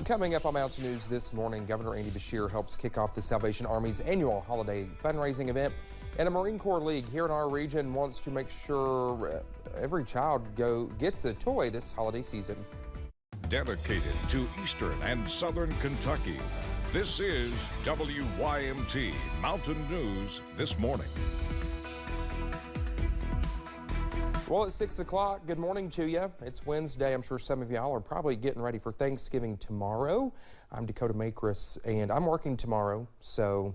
Coming up on Mountain News this morning, Governor Andy Beshear helps kick off the Salvation Army's annual holiday fundraising event. And a Marine Corps League here in our region wants to make sure every child gets a toy this holiday season. Dedicated to Eastern and Southern Kentucky, this is WYMT Mountain News this morning. Well, it's 6 o'clock. Good morning to you. It's Wednesday. I'm sure some of y'all are probably getting ready for Thanksgiving tomorrow. I'm Dakota Makris, and I'm working tomorrow. So,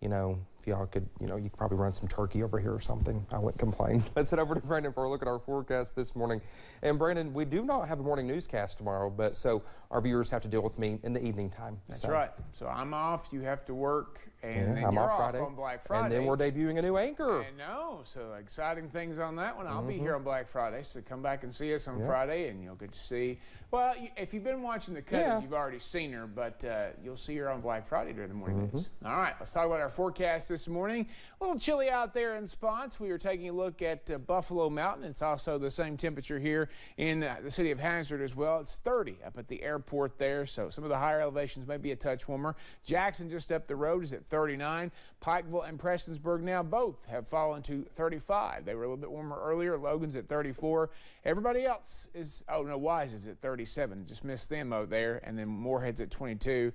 if y'all could, you could probably run some turkey over here or something. I wouldn't complain. Let's head over to Brandon for a look at our forecast this morning. And Brandon, we do not have a morning newscast tomorrow, but so our viewers have to deal with me in the evening time. That's right. So I'm off. You have to work, and then I'm you're off off Friday, on Black Friday. and then we're debuting a new anchor. I know. So exciting things on that one. I'll be here on Black Friday, so come back and see us on Friday, and you'll get to see. Well, if you've been watching the cut, you've already seen her, but you'll see her on Black Friday during the morning news. All right, let's talk about our forecast this morning. A little chilly out there in spots. We are taking a look at Buffalo Mountain. It's also the same temperature here in the city of Hazard as well. It's 30 up at the airport there, so some of the higher elevations may be a touch warmer. Jackson just up the road is at 39. Pikeville and Prestonsburg now both have fallen to 35. They were a little bit warmer earlier. Logan's at 34. Everybody else is, Wise is at 37. Just missed them out there. And then Moorhead's at 22.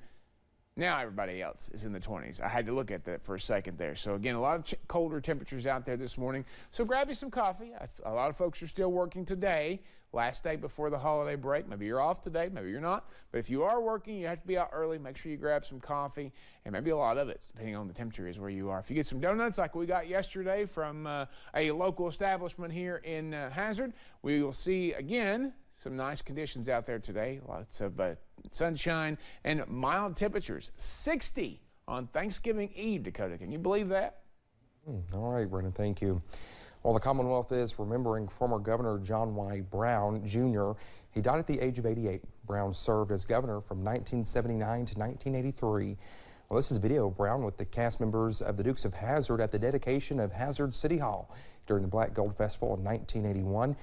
Now everybody else is in the 20s. I had to look at that for a second there. So again, a lot of colder temperatures out there this morning. So grab you some coffee. A lot of folks are still working today, last day before the holiday break. Maybe you're off today, maybe you're not. But if you are working, you have to be out early. Make sure you grab some coffee, and maybe a lot of it, depending on the temperature is where you are. If you get some donuts like we got yesterday from a local establishment here in Hazard, we will see again some nice conditions out there today. Lots of sunshine and mild temperatures. 60 on Thanksgiving Eve, Dakota. Can you believe that? All right, Brendan, thank you. Well, the Commonwealth is remembering former Governor John Y. Brown, Jr. He died at the age of 88. Brown served as governor from 1979 to 1983. Well, this is video of Brown with the cast members of the Dukes of Hazzard at the dedication of Hazard City Hall during the Black Gold Festival in 1981.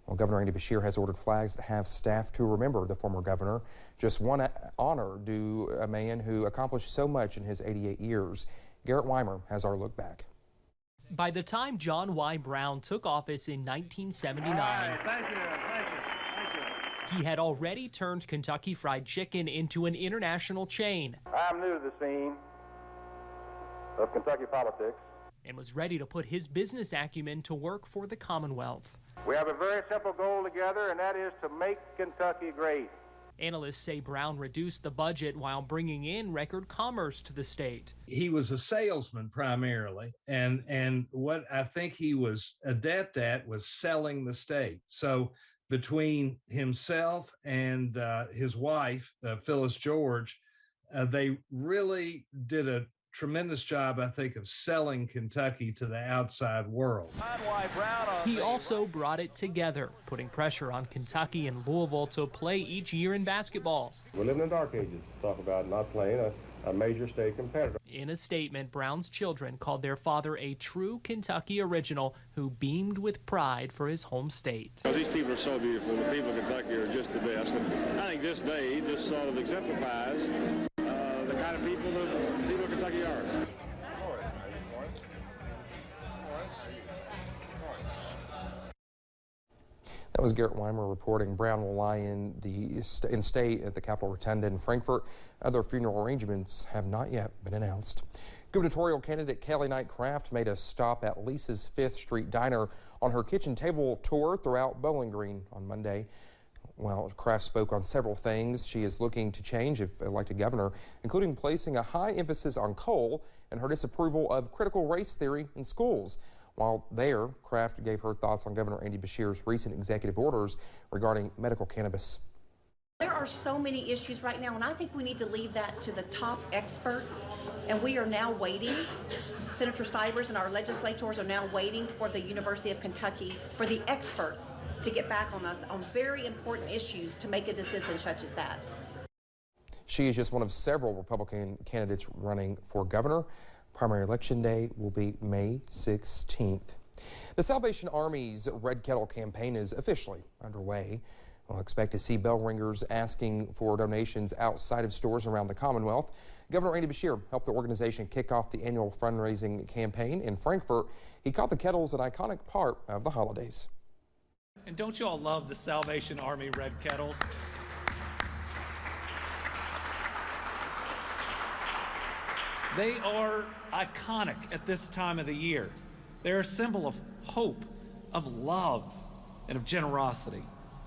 Well, Governor Andy Beshear has ordered flags that have staff to remember the former governor. Just one honor due a man who accomplished so much in his 88 years. Garrett Weimer has our look back. By the time John Y. Brown took office in 1979, Thank you. he had already turned Kentucky Fried Chicken into an international chain. I'm new to the scene of Kentucky politics. And was ready to put his business acumen to work for the Commonwealth. We have a very simple goal together, and that is to make Kentucky great. Analysts say Brown reduced the budget while bringing in record commerce to the state. He was a salesman primarily, and what I think he was adept at was selling the state. So between himself and his wife, Phyllis George, they really did a tremendous job, I think, of selling Kentucky to the outside world. He also brought it together, putting pressure on Kentucky and Louisville to play each year in basketball. We're living in the dark ages. Talk about not playing a major state competitor. In a statement, Brown's children called their father a true Kentucky original who beamed with pride for his home state. These people are so beautiful. The people of Kentucky are just the best. And I think this day just sort of exemplifies the kind of people that people of Kentucky are. That was Garrett Weimer reporting. Brown will lie in state at the Capitol Rotunda in Frankfort. Other funeral arrangements have not yet been announced. Gubernatorial candidate Kelly Knight Craft made a stop at Lisa's 5th Street Diner on her kitchen table tour throughout Bowling Green on Monday. Well, Craft spoke on several things she is looking to change if elected governor, including placing a high emphasis on coal and her disapproval of critical race theory in schools. While there, Craft gave her thoughts on Governor Andy Beshear's recent executive orders regarding medical cannabis. There are so many issues right now, and I think we need to leave that to the top experts, and we are now waiting. Senator Stivers and our legislators are now waiting for the University of Kentucky, for the experts to get back on us on very important issues to make a decision such as that. She is just one of several Republican candidates running for governor. Primary election day will be May 16th. The Salvation Army's Red Kettle campaign is officially underway. We'll expect to see bell ringers asking for donations outside of stores around the Commonwealth. Governor Andy Beshear helped the organization kick off the annual fundraising campaign in Frankfort. He called the kettles an iconic part of the holidays. And don't you all love the Salvation Army red kettles? They are iconic at this time of the year. They're a symbol of hope, of love, and of generosity.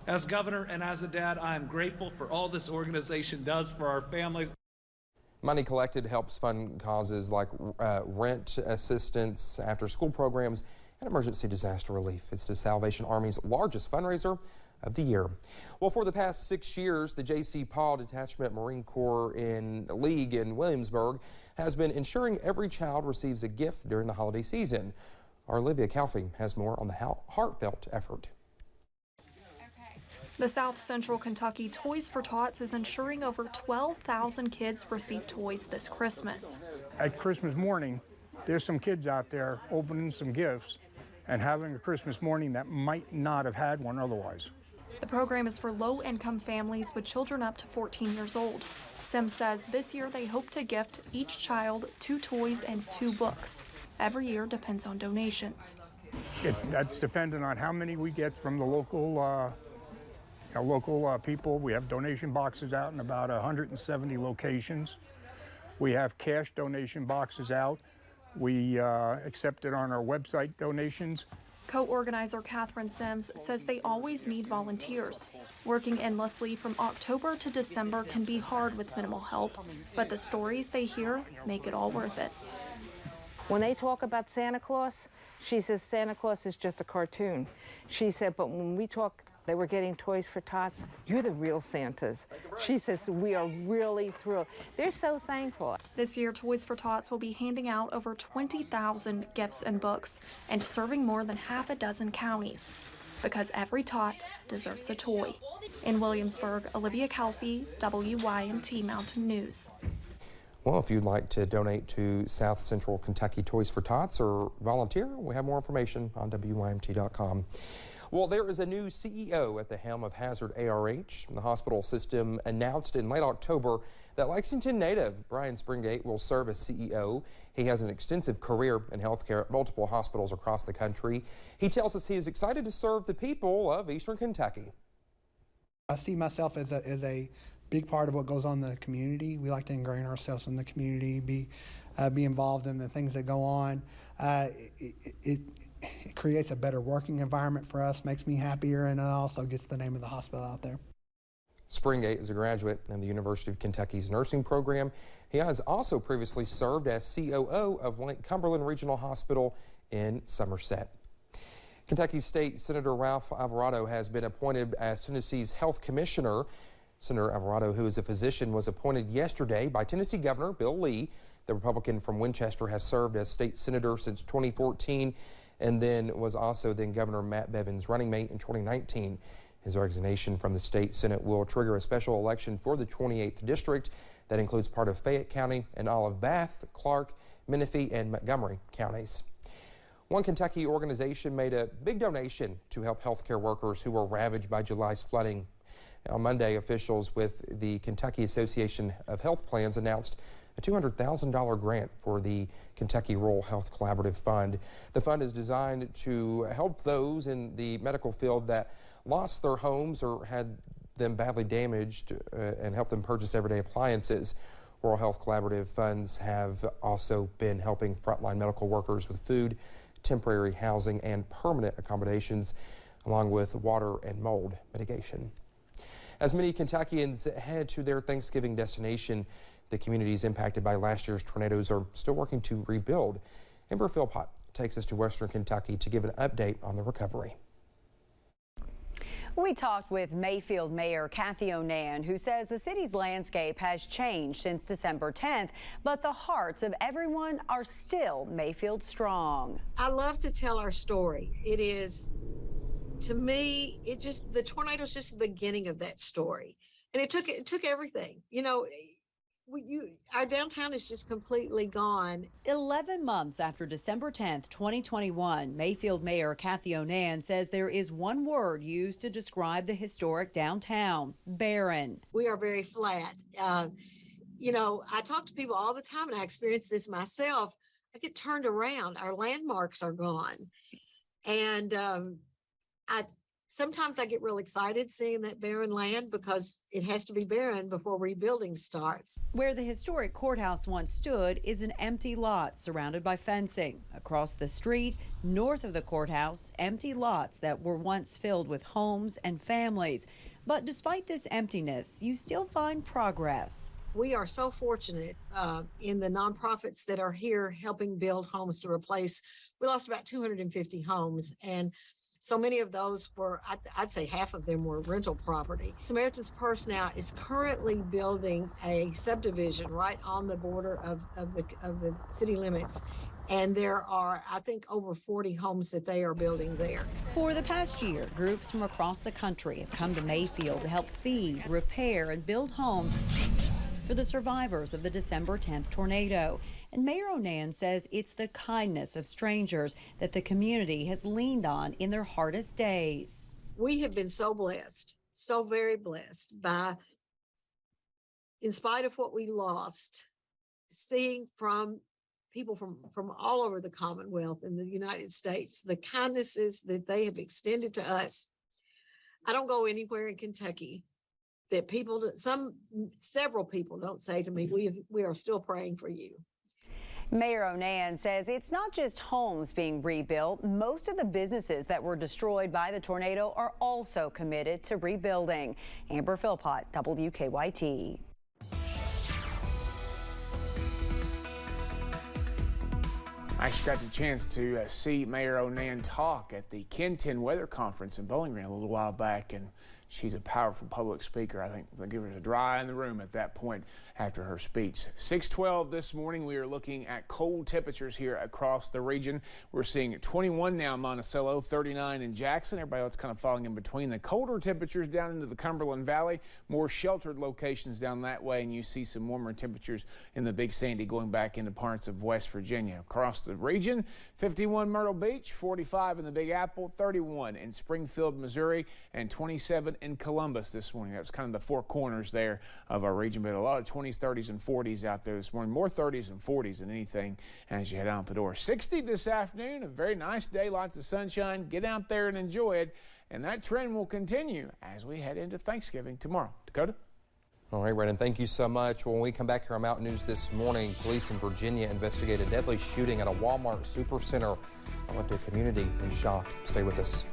As governor and as a dad, I am grateful for all this organization does for our families. Money collected helps fund causes like rent assistance, after-school programs, and emergency disaster relief. It's the Salvation Army's largest fundraiser of the year. Well, for the past 6 years, the J.C. Paul Detachment Marine Corps League in Williamsburg has been ensuring every child receives a gift during the holiday season. Our Olivia Calfee has more on the heartfelt effort. The South Central Kentucky Toys for Tots is ensuring over 12,000 kids receive toys this Christmas. At Christmas morning, there's some kids out there opening some gifts and having a Christmas morning that might not have had one otherwise. The program is for low-income families with children up to 14 years old. Sims says this year they hope to gift each child 2 toys and 2 books. Every year depends on donations. That's dependent on how many we get from the local people. We have donation boxes out in about 170 locations. We have cash donation boxes out. We accept it on our website donations. Co-organizer Catherine Sims says they always need volunteers. Working endlessly from October to December can be hard with minimal help, but the stories they hear make it all worth it. When they talk about Santa Claus, she says Santa Claus is just a cartoon. She said, but when we talk they were getting toys for tots, you're the real Santas. She says, we are really thrilled. They're so thankful. This year, Toys for Tots will be handing out over 20,000 gifts and books and serving more than half a dozen counties. Because every tot deserves a toy. In Williamsburg, Olivia Calfee, WYMT Mountain News. Well, if you'd like to donate to South Central Kentucky Toys for Tots or volunteer, we have more information on WYMT.com. Well, there is a new CEO at the helm of Hazard ARH. The hospital system announced in late October that Lexington native Brian Springate will serve as CEO. He has an extensive career in healthcare at multiple hospitals across the country. He tells us he is excited to serve the people of Eastern Kentucky. I see myself as a big part of what goes on in the community. We like to ingrain ourselves in the community, be involved in the things that go on. It creates a better working environment for us, makes me happier, and it also gets the name of the hospital out there. Springate is a graduate in the University of Kentucky's nursing program. He has also previously served as COO of Cumberland Regional Hospital in Somerset. Kentucky State Senator Ralph Alvarado has been appointed as Tennessee's health commissioner. Senator Alvarado, who is a physician, was appointed yesterday by Tennessee Governor Bill Lee. The Republican from Winchester has served as state senator since 2014 and then was also Governor Matt Bevin's running mate in 2019. His resignation from the state Senate will trigger a special election for the 28th district that includes part of Fayette County and all of Bath, Clark, Menifee, and Montgomery counties. One Kentucky organization made a big donation to help healthcare workers who were ravaged by July's flooding. On Monday, officials with the Kentucky Association of Health Plans announced a $200,000 grant for the Kentucky Rural Health Collaborative Fund. The fund is designed to help those in the medical field that lost their homes or had them badly damaged and help them purchase everyday appliances. Rural Health Collaborative funds have also been helping frontline medical workers with food, temporary housing, and permanent accommodations, along with water and mold mitigation. As many Kentuckians head to their Thanksgiving destination, the communities impacted by last year's tornadoes are still working to rebuild. Amber Philpott takes us to Western Kentucky to give an update on the recovery. We talked with Mayfield Mayor Kathy Onan, who says the city's landscape has changed since December 10th, but the hearts of everyone are still Mayfield strong. I love to tell our story. It is, to me, the tornado's just the beginning of that story. And it took everything. You know, our downtown is just completely gone. 11 months after December 10th, 2021, Mayfield Mayor Kathy Onan says there is one word used to describe the historic downtown: barren. We are very flat. You know, I talk to people all the time, and I experience this myself. I get turned around. Our landmarks are gone. And sometimes I get real excited seeing that barren land, because it has to be barren before rebuilding starts. Where the historic courthouse once stood is an empty lot surrounded by fencing. Across the street, north of the courthouse, empty lots that were once filled with homes and families. But despite this emptiness, you still find progress. We are so fortunate in the nonprofits that are here helping build homes to replace. We lost about 250 homes, and so many of those were, I'd say half of them were rental property. Samaritan's Purse now is currently building a subdivision right on the border of the city limits. And there are, I think, over 40 homes that they are building there. For the past year, groups from across the country have come to Mayfield to help feed, repair, and build homes for the survivors of the December 10th tornado. And Mayor Onan says it's the kindness of strangers that the community has leaned on in their hardest days. We have been so blessed, so very blessed by, in spite of what we lost, seeing from people from all over the Commonwealth in the United States, the kindnesses that they have extended to us. I don't go anywhere in Kentucky that several people don't say to me, we are still praying for you. Mayor Onan says it's not just homes being rebuilt. Most of the businesses that were destroyed by the tornado are also committed to rebuilding. Amber Philpott, WKYT. I actually got the chance to see Mayor Onan talk at the Ken 10 Weather Conference in Bowling Green a little while back, and she's a powerful public speaker. I think they'll give her a dry in the room at that point after her speech. 6:12 this morning, we are looking at cold temperatures here across the region. We're seeing 21 now in Monticello, 39 in Jackson. Everybody else kind of falling in between. The colder temperatures down into the Cumberland Valley, more sheltered locations down that way, and you see some warmer temperatures in the Big Sandy going back into parts of West Virginia. Across the region, 51 Myrtle Beach, 45 in the Big Apple, 31 in Springfield, Missouri, and 27 in Columbus this morning. That was kind of the four corners there of our region, but a lot of 20s, 30s, and 40s out there this morning. More 30s and 40s than anything as you head out the door. 60 this afternoon, a very nice day, lots of sunshine. Get out there and enjoy it, and that trend will continue as we head into Thanksgiving tomorrow. Dakota? All right, Brendan, thank you so much. When we come back here on Mountain News this morning, police in Virginia investigate a deadly shooting at a Walmart supercenter. I left a community in shock. Stay with us.